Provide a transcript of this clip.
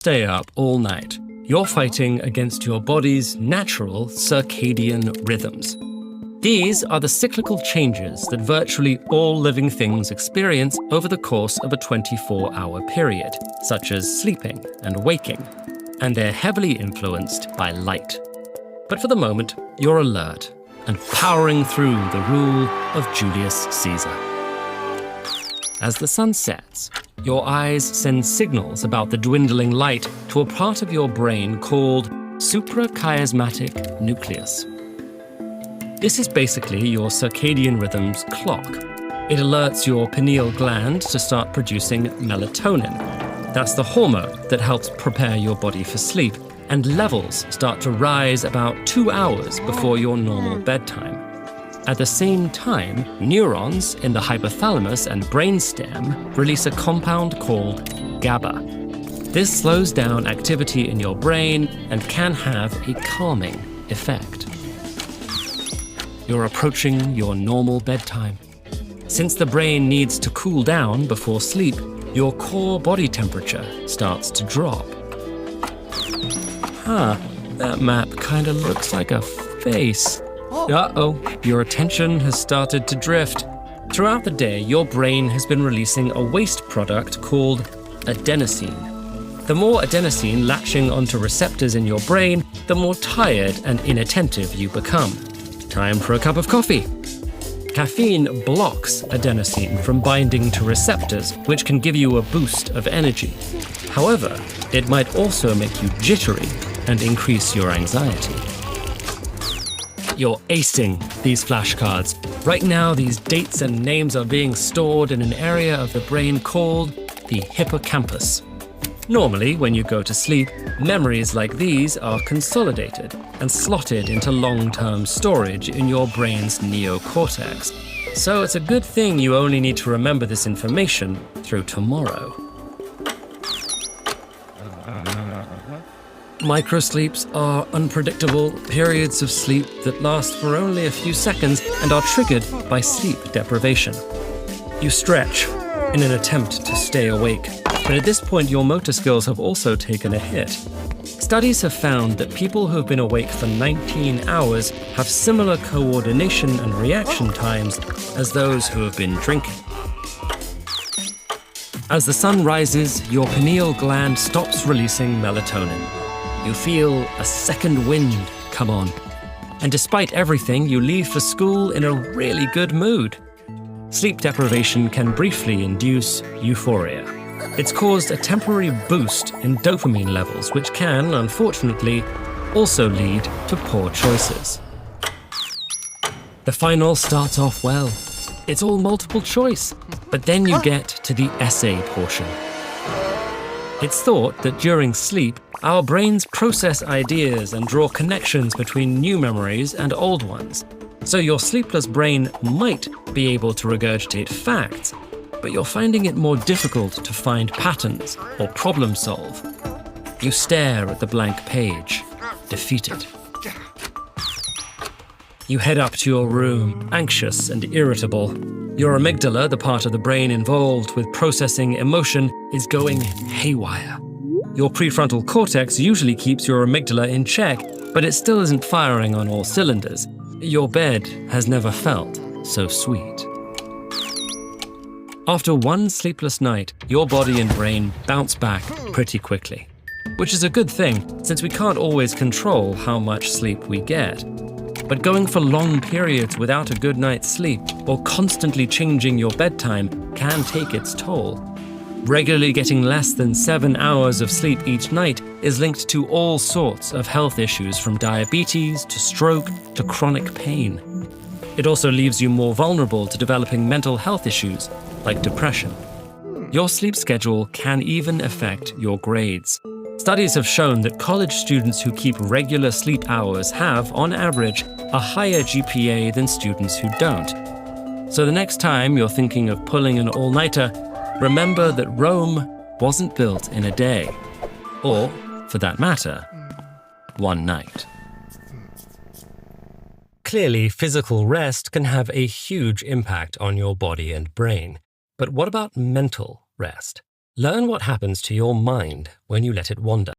stay up all night, you're fighting against your body's natural circadian rhythms. These are the cyclical changes that virtually all living things experience over the course of a 24-hour period, such as sleeping and waking, and they're heavily influenced by light. But for the moment, you're alert and powering through the rule of Julius Caesar. As the sun sets, your eyes send signals about the dwindling light to a part of your brain called suprachiasmatic nucleus. This is basically your circadian rhythm's clock. It alerts your pineal gland to start producing melatonin. That's the hormone that helps prepare your body for sleep, and levels start to rise about 2 hours before your normal bedtime. At the same time, neurons in the hypothalamus and brainstem release a compound called GABA. This slows down activity in your brain and can have a calming effect. You're approaching your normal bedtime. Since the brain needs to cool down before sleep, your core body temperature starts to drop. That map kind of looks like a face. Uh-oh, your attention has started to drift. Throughout the day, your brain has been releasing a waste product called adenosine. The more adenosine latching onto receptors in your brain, the more tired and inattentive you become. Time for a cup of coffee. Caffeine blocks adenosine from binding to receptors, which can give you a boost of energy. However, it might also make you jittery and increase your anxiety. You're acing these flashcards. Right now, these dates and names are being stored in an area of the brain called the hippocampus. Normally, when you go to sleep, memories like these are consolidated and slotted into long-term storage in your brain's neocortex. So it's a good thing you only need to remember this information through tomorrow. Microsleeps are unpredictable periods of sleep that last for only a few seconds and are triggered by sleep deprivation. You stretch in an attempt to stay awake, but at this point your motor skills have also taken a hit. Studies have found that people who have been awake for 19 hours have similar coordination and reaction times as those who have been drinking. As the sun rises, your pineal gland stops releasing melatonin. You feel a second wind come on. And despite everything, you leave for school in a really good mood. Sleep deprivation can briefly induce euphoria. It's caused a temporary boost in dopamine levels, which can, unfortunately, also lead to poor choices. The final starts off well. It's all multiple choice, but then you get to the essay portion. It's thought that during sleep, our brains process ideas and draw connections between new memories and old ones. So your sleepless brain might be able to regurgitate facts, but you're finding it more difficult to find patterns or problem solve. You stare at the blank page, defeated. You head up to your room, anxious and irritable. Your amygdala, the part of the brain involved with processing emotion, is going haywire. Your prefrontal cortex usually keeps your amygdala in check, but it still isn't firing on all cylinders. Your bed has never felt so sweet. After one sleepless night, your body and brain bounce back pretty quickly, which is a good thing since we can't always control how much sleep we get. But going for long periods without a good night's sleep or constantly changing your bedtime can take its toll. Regularly getting less than 7 hours of sleep each night is linked to all sorts of health issues, from diabetes to stroke to chronic pain. It also leaves you more vulnerable to developing mental health issues like depression. Your sleep schedule can even affect your grades. Studies have shown that college students who keep regular sleep hours have, on average, a higher GPA than students who don't. So the next time you're thinking of pulling an all-nighter, remember that Rome wasn't built in a day, or, for that matter, one night. Clearly, physical rest can have a huge impact on your body and brain. But what about mental rest? Learn what happens to your mind when you let it wander.